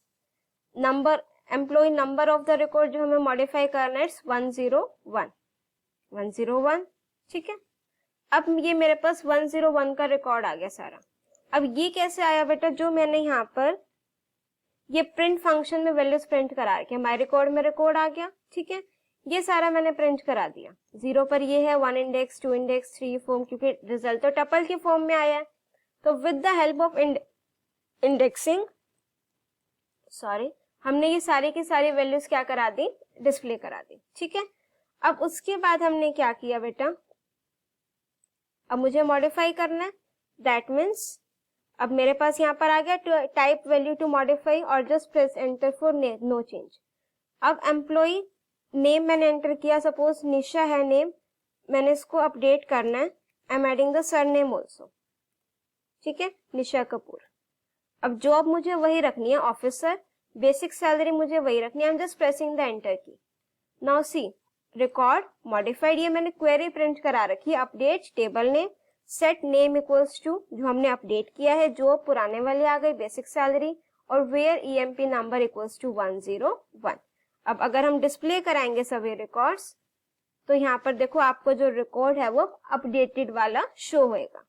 Speaker 1: number employ number of the record जो हमें मॉडिफाई करना है 101, ठीक है। अब ये मेरे पास 101 का रिकॉर्ड आ गया सारा। अब ये कैसे आया बेटा, जो मैंने यहाँ पर ये प्रिंट फंक्शन में वैल्यूज प्रिंट करा रखी है, माई रिकॉर्ड में रिकॉर्ड आ गया, ठीक है। ये सारा मैंने प्रिंट करा दिया। 0 पर ये है 1 इंडेक्स 2 इंडेक्स 3 फॉर्म, क्योंकि रिजल्ट तो टपल के फॉर्म में आया है। तो with the help of indexing, sorry, हमने ये सारी की सारी वैल्यूज क्या करा दी, डिस्प्ले करा दी, ठीक है। अब उसके बाद हमने क्या किया बेटा, अब मुझे मॉडिफाई करना है, दैट मीन्स अब मेरे पास यहाँ पर आ गया टाइप वैल्यू टू मॉडिफाई और just press enter for no change. अब एम्प्लॉय नेम मैंने एंटर किया, सपोज निशा है नेम, मैंने इसको अपडेट करना है, I am adding the surname also, ठीक है, निशा कपूर। अब जॉब मुझे वही रखनी है ऑफिसर, बेसिक सैलरी मुझे वही रखनी है, I am just pressing the enter key. Now see record modified, ये मैंने क्वेरी प्रिंट करा रखी है, update table name set name equals to, जो हमने अपडेट किया है, जो पुराने वाली आ गई बेसिक सैलरी, और where EMP number equals to 101। अब अगर हम डिस्प्ले कराएंगे सभी रिकॉर्ड्स, तो यहाँ पर देखो आपको जो रिकॉर्ड है वो अपडेटेड वाला शो होएगा,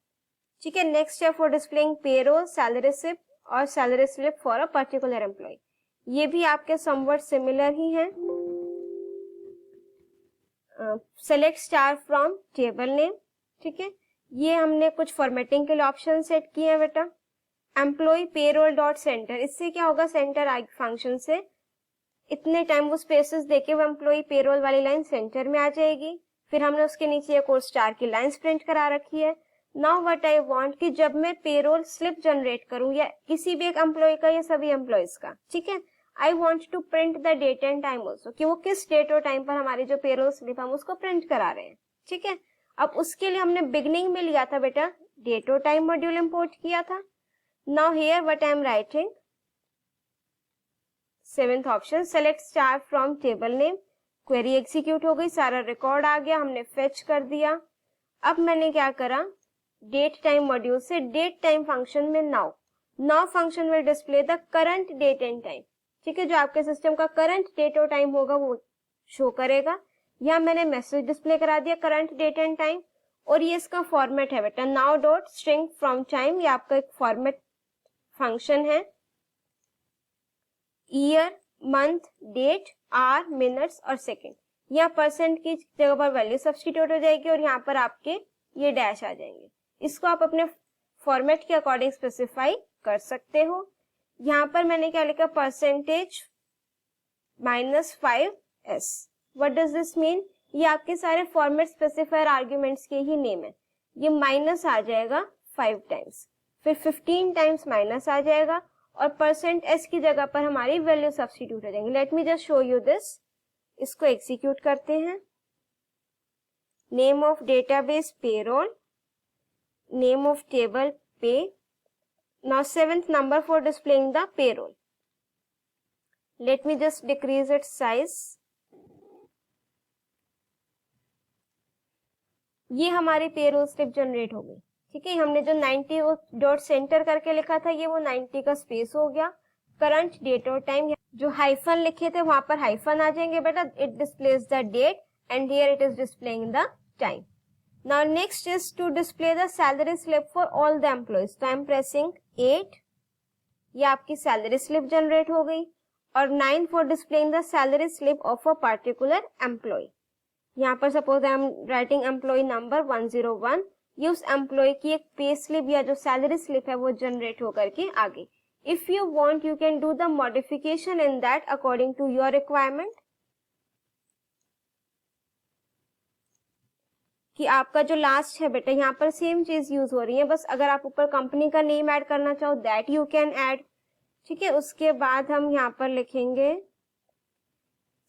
Speaker 1: ठीक है। नेक्स्ट है for displaying payroll, salary slip और salary slip for a particular employee, ये भी आपके समवट सिमिलर ही हैं। Select star from table name, ठीक है, ये हमने कुछ फॉर्मेटिंग के लिए ऑप्शन सेट किए हैं बेटा। एम्प्लॉय पेरोल डॉट सेंटर, इससे क्या होगा, सेंटर फंक्शन से इतने टाइम वो स्पेसेस देके वो एम्प्लॉय पेरोल वाली लाइन सेंटर में आ जाएगी। फिर हमने उसके नीचे एक और स्टार की लाइंस प्रिंट करा रखी है। नाउ व्हाट आई वांट कि जब मैं पेरोल स्लिप जनरेट करूं या किसी भी एक एम्प्लॉय का या सभी एम्प्लॉयज का, ठीक है, I want to print the date and time also, कि वो किस डेट और टाइम पर हमारी जो पेरोल स्लिप हम उसको प्रिंट करा रहे हैं, ठीक है। अब उसके लिए हमने बिगनिंग में लिया था बेटा डेट और टाइम मॉड्यूल इंपोर्ट किया था। Now here what I am writing, 7th option select star from table name, query execute हो गई, सारा रिकॉर्ड आ गया, हमने फेच कर दिया। अब मैंने क्या करा, डेट टाइम मॉड्यूल से डेट टाइम फंक्शन में now function will display the current date and time, ठीक है, जो आपके सिस्टम का करंट डेट और टाइम होगा वो शो करेगा। यहाँ मैंने मैसेज डिस्प्ले करा दिया करंट डेट एंड टाइम, और ये इसका फॉर्मेट है बेटा now dot string from time, ये आपका एक फॉर्मेट फंक्शन है। Year, month, date, hour, minutes और सेकेंड, यहाँ परसेंट की जगह पर वैल्यू सब्स्टिट्यूट हो जाएगी और यहाँ पर आपके ये डैश आ जाएंगे। इसको आप अपने फॉर्मेट के अकॉर्डिंग स्पेसिफाई कर सकते हो। यहाँ पर मैंने क्या लिखा, percentage -5s, what does this mean, ये आपके सारे फॉर्मेट स्पेसिफायर आर्ग्यूमेंट्स के ही नेम है। ये माइनस आ जाएगा 5 टाइम्स, फिर 15 टाइम्स माइनस आ जाएगा और %s की जगह पर हमारी वैल्यू सब्स्टिट्यूट हो जाएंगे। Late me just show you this, इसको एग्जीक्यूट करते हैं। Name of database payroll, name of table पे, now 7th number for displaying the payroll. Let me just decrease its size. ये हमारी पेरोल स्लिप जनरेट हो गई, ठीक है। हमने जो 90 डॉट सेंटर करके लिखा था ये वो 90 का स्पेस हो गया। करंट डेट और टाइम जो हाइफन लिखे थे वहां पर हाइफन आ जाएंगे बेटा, it displays the date and here it is displaying the time. Now next is to display the salary slip for all the employees. तो आई एम प्रेसिंग 8, ये आपकी सैलरी स्लिप जनरेट हो गई. और 9 for displaying the salary slip of a particular employ. यहाँ पर suppose I am writing employ number 101, ये उस एम्प्लॉय की एक पे स्लिप या जो सैलरी स्लिप है वो जनरेट होकर के आ गई. If you want you can do the modification in that according to your requirement, कि आपका जो लास्ट है बेटा यहाँ पर सेम चीज यूज हो रही है, बस अगर आप ऊपर कंपनी का नेम ऐड करना चाहो दैट यू कैन ऐड. ठीक है, उसके बाद हम यहाँ पर लिखेंगे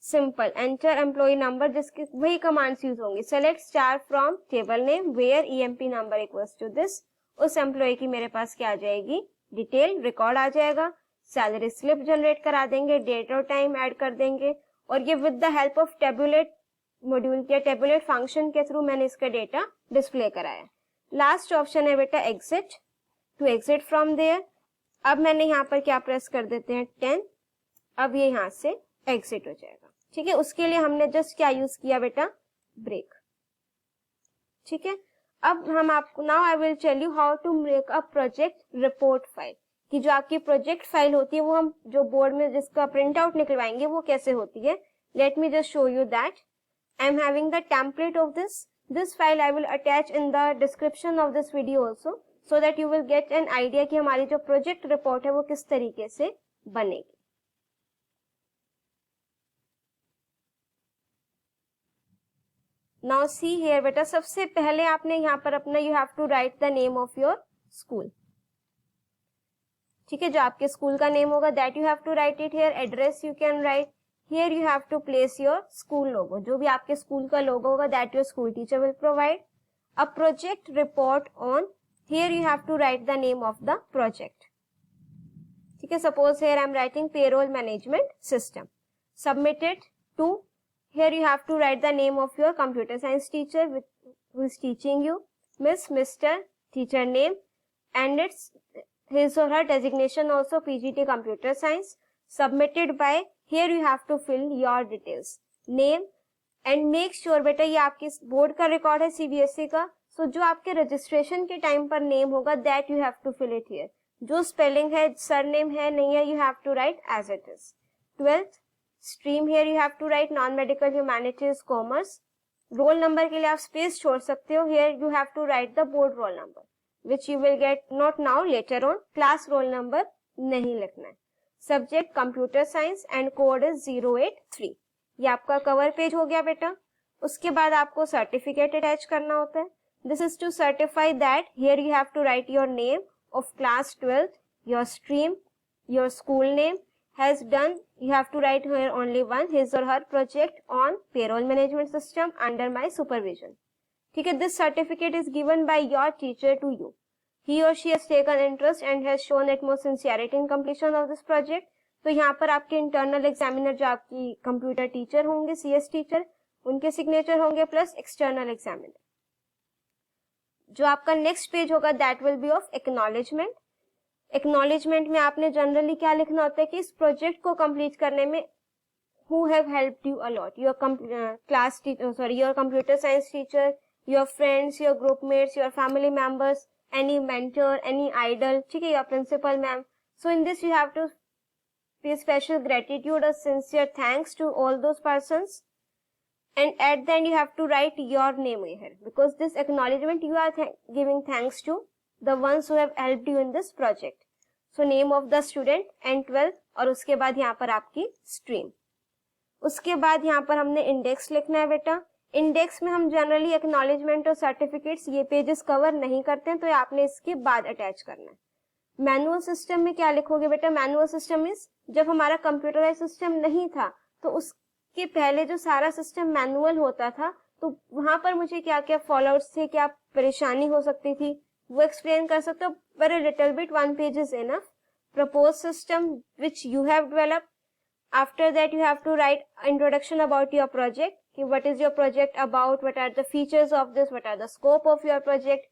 Speaker 1: सिंपल एंटर एम्प्लॉय नंबर, जिसकी वही कमांड्स यूज होंगी. Select star from table name where EMP number equals to this. उस एम्प्लॉय की मेरे पास क्या आ जाएगी, डिटेल रिकॉर्ड आ जाएगा. सैलरी स्लिप जनरेट करा देंगे, डेट और टाइम ऐड कर देंगे, और ये with the help of tabulate module या टेबुलेट फंक्शन के थ्रू मैंने इसका डेटा डिस्प्ले कराया. लास्ट ऑप्शन है बेटा exit, to exit from there. अब मैंने यहाँ पर क्या प्रेस कर देते हैं 10, अब ये यहाँ से एग्जिट हो जाएगा. ठीक है, उसके लिए हमने जस्ट क्या यूज किया बेटा, ब्रेक. ठीक है, अब हम आपको now I will tell you how to make a project report file, कि जो आपकी प्रोजेक्ट फाइल होती है वो हम जो बोर्ड में जिसका प्रिंट आउट निकलवाएंगे वो कैसे होती है. Late me just show you that. I am having the template of this file. I will attach in the description of this video also, so that you will get an idea कि हमारी जो project report है वो किस तरीके से बनेगी. Now see here बेटा, सबसे पहले आपने यहाँ पर अपना you have to write the name of your school. ठीक है, जो आपके स्कूल का नेम होगा that you have to write it here. Address you can write here. You have to place your school logo, जो भी आपके स्कूल का लोगो होगा that your school teacher will provide. A project report on, here you have to write the name of the project. ठीक है, suppose here I am writing payroll management system. Submitted to, here you have to write the name of your computer science teacher who is teaching you, miss, mr, teacher name, and it's his or her designation also, pgt computer science. Submitted by, here you have to fill your details, name, and make sure बेटा ये आपकी board का record है CBSE का, सो जो आपके registration के time पर नेम होगा that you have to fill it here. जो स्पेलिंग है, सरनेम है नहीं है, you have to write as it is. 12th stream, here you have to write non medical, humanities, commerce. Roll number के लिए आप स्पेस छोड़ सकते हो. Here you have to write the board roll number which you will get not now, later on. Class roll number नहीं लिखना है. Subject computer science and code is 083. ये आपका कवर पेज हो गया बेटा. उसके बाद आपको सर्टिफिकेट अटैच करना होता है. This is to certify that here you have to write your name of class 12th, your stream, your school name. Has done, you have to write here only one, his or her project on payroll management system under my supervision. ठीक है, this certificate is given by your teacher to you. He or she has taken interest and has shown utmost sincerity in completion of this project. तो यहाँ पर आपके internal examiner जो आपकी computer teacher होंगे, CS teacher, उनके signature होंगे plus external examiner. जो आपका नेक्स्ट पेज होगा that will B of acknowledgement. Acknowledgement में आपने जनरली क्या लिखना होता है कि इस प्रोजेक्ट को कंप्लीट करने में who have helped you a lot, your class teacher, sorry your computer science teacher, your friends, your group mates, your family members, any mentor, any idol. ठीक है, your principal ma'am. So in this you have to pay special gratitude और sincere thanks to all those persons. And at the end you have to write your name here, because this acknowledgement you are giving thanks to the ones who have helped you in this project. So name of the student and 12th, और उसके बाद यहाँ पर आपकी stream. उसके बाद यहाँ पर हमने index लिखना है बेटा. इंडेक्स में हम जनरली एक्नॉलेजमेंट और सर्टिफिकेट्स ये पेजेस कवर नहीं करते हैं, तो आपने इसके बाद अटैच करना है. मैनुअल सिस्टम में क्या लिखोगे बेटा, मैनुअल सिस्टम इज जब हमारा कंप्यूटराइज सिस्टम नहीं था तो उसके पहले जो सारा सिस्टम मैनुअल होता था, तो वहां पर मुझे क्या क्या फॉलोआउट्स थे, क्या परेशानी हो सकती थी, वो एक्सप्लेन कर सकते हो. Very little bit, 1 page is enough. Propose system which you have developed. After that you have to write introduction about your project, कि what is your project about, what are the features of this, what are the scope of your project.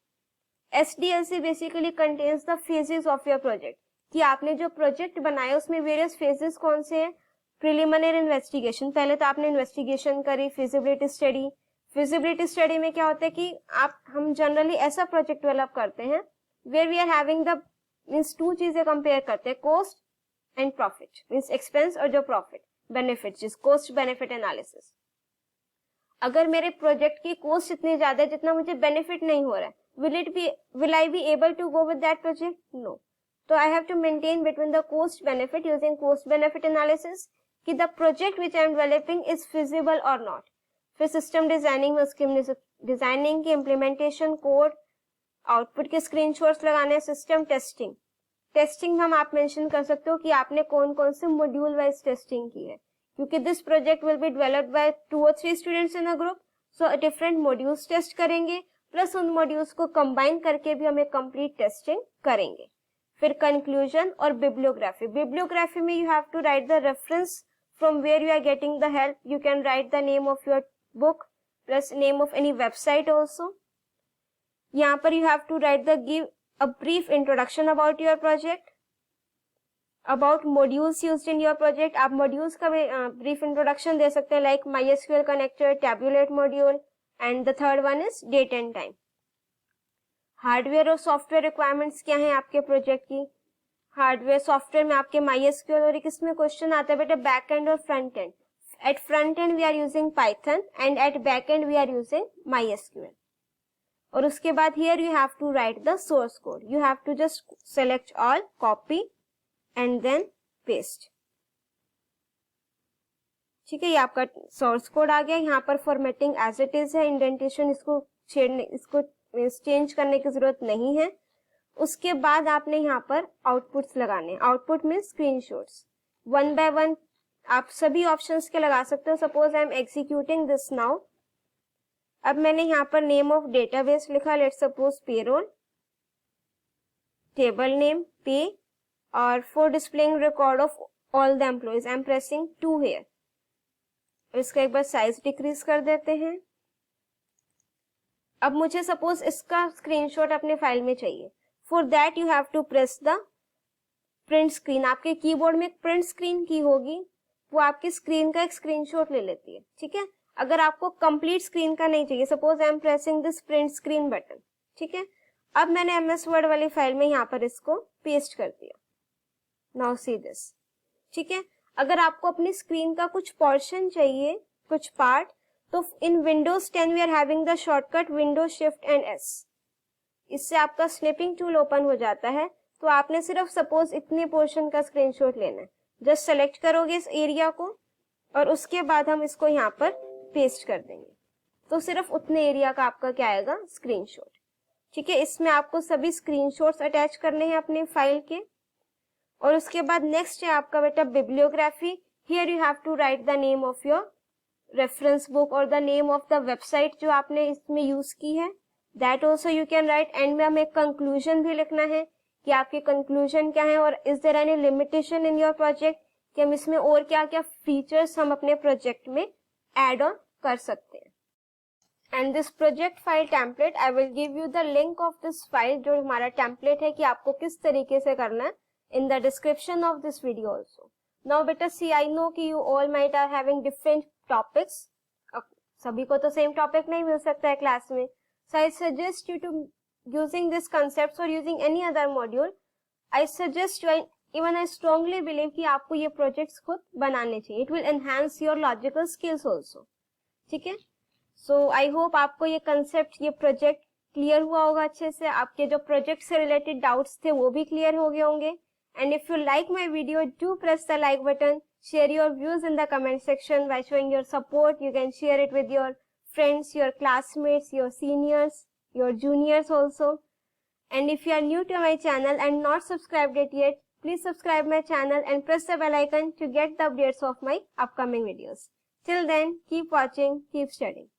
Speaker 1: SDLC basically contains the phases of your project, कि आपने जो project बनाया उसमें various phases कौन से हैं. Preliminary investigation, पहले तो आपने इन्वेस्टिगेशन करी. फिजिबिलिटी स्टडी, फिजिबिलिटी स्टडी में क्या होता है कि हम जनरली ऐसा प्रोजेक्ट डेवलप करते हैं where we are having the means two चीजें कंपेयर करते हैं, cost and profit, means expense और जो प्रॉफिट बेनिफिट, जिस कॉस्ट बेनिफिट एनालिसिस. अगर मेरे प्रोजेक्ट की कॉस्ट इतनी ज्यादा है जितना मुझे बेनिफिट नहीं हो रहा है, will I be able to go with that project? No. So I have to maintain between the cost benefit using cost benefit analysis कि the project which I am developing is feasible or not. फिर system designing में उसकी designing की implementation, code, output के screenshots लगाने, system testing. Testing हम आप mention कर सकते हो कि आपने कौन कौन से मॉड्यूल वाइज टेस्टिंग की है, क्योंकि this project will be developed by 2 or 3 students in a group, so different modules test करेंगे, प्लस उन मॉड्यूल्स को कंबाइन करके भी हम एक कंप्लीट टेस्टिंग करेंगे. फिर कंक्लूजन और बिब्लियोग्राफी. बिब्लियोग्राफी में you have to write the reference from where you are getting the help. You can write the name of your book plus name of any website also. यहाँ पर you have to write the give a brief introduction about your project, about modules used in your project. आप modules का भी brief introduction दे सकते हैं, like MySQL connector, tabulate module, and the third one is date and time. Hardware और software requirements क्या हैं आपके प्रोजेक्ट की. हार्डवेयर सॉफ्टवेयर में आपके MySQL और किसमें क्वेश्चन आता है बेटा, बैक एंड और front end. At front end we are using Python and at back end we are using MySQL. और उसके बाद here you have to write the source code. You have to just select all, copy and then paste. ठीक है, ये आपका source code आ गया. यहाँ पर फॉर्मेटिंग एज इट इज है, इंडेंटेशन इसको चेंज करने की जरूरत नहीं है. उसके बाद आपने यहाँ पर आउटपुट्स लगाने. आउटपुट में स्क्रीनशॉट्स 1 by 1 आप सभी ऑप्शंस के लगा सकते हो. Suppose I M executing this now. अब मैंने यहाँ पर नेम ऑफ डेटाबेस लिखा, let's suppose payroll, table name पे, और for displaying record of all the employees I am pressing 2 here. इसका एक बार साइज डिक्रीज कर देते हैं. अब मुझे सपोज इसका स्क्रीनशॉट अपने फाइल में चाहिए. For that you have to press the print screen. आपके कीबोर्ड में एक प्रिंट स्क्रीन की होगी, वो आपकी स्क्रीन का एक स्क्रीनशॉट ले लेती है. ठीक है, अगर आपको कंप्लीट स्क्रीन का नहीं चाहिए, suppose I am pressing this print screen button. ठीक है, अब मैंने MS वर्ड वाली फाइल में यहाँ पर इसको पेस्ट कर दिया. Now see this. ठीक है, अगर आपको अपनी स्क्रीन का कुछ पोर्शन चाहिए, कुछ पार्ट, तो in Windows 10 we are having the shortcut window shift and S. इससे आपका स्निपिंग टूल ओपन हो जाता है. तो आपने सिर्फ सपोज इतने पोर्शन का स्क्रीनशॉट लेना है. जस्ट सेलेक्ट करोगे इस एरिया को और उसके बाद हम इसको यहाँ पर पेस्ट कर देंगे. तो सिर्फ उतने एरिया का आपका क्या आएगा, स्क्रीनशॉट. ठीक है, इसमें आपको सभी स्क्रीनशॉट्स अटैच करने हैं अपने फाइल के. और उसके बाद नेक्स्ट है आपका बेटा bibliography. Here you have to write the name of your reference book और the name of the website जो आपने इसमें यूज की है, that also you can write. End में हमें कंक्लूजन भी लिखना है कि आपके कंक्लूजन क्या है और is there any limitation in your project, कि हम इसमें और क्या क्या फीचर्स हम अपने प्रोजेक्ट में एड ऑन कर सकते हैं. And this project file template, I will give you the link of this file, जो हमारा टेम्पलेट है कि आपको किस तरीके से करना है, in the description of this video also. Now beta see, I know कि you all might are having different topics. सभी को तो same topic नहीं मिल सकता है क्लास में. So I suggest you to using this concepts or using any other module. I suggest you, even I strongly believe कि आपको ये projects खुद बनाने चाहिए. It will enhance your logical skills also. ठीक है? So I hope आपको ये concept, ये project clear हुआ होगा अच्छे से. आपके जो project से related doubts थे वो भी clear हो गए होंगे. And if you like my video, do press the like button, share your views in the comment section by showing your support. You can share it with your friends, your classmates, your seniors, your juniors also. And if you are new to my channel and not subscribed it yet, please subscribe my channel and press the bell icon to get the updates of my upcoming videos. Till then, keep watching, keep studying.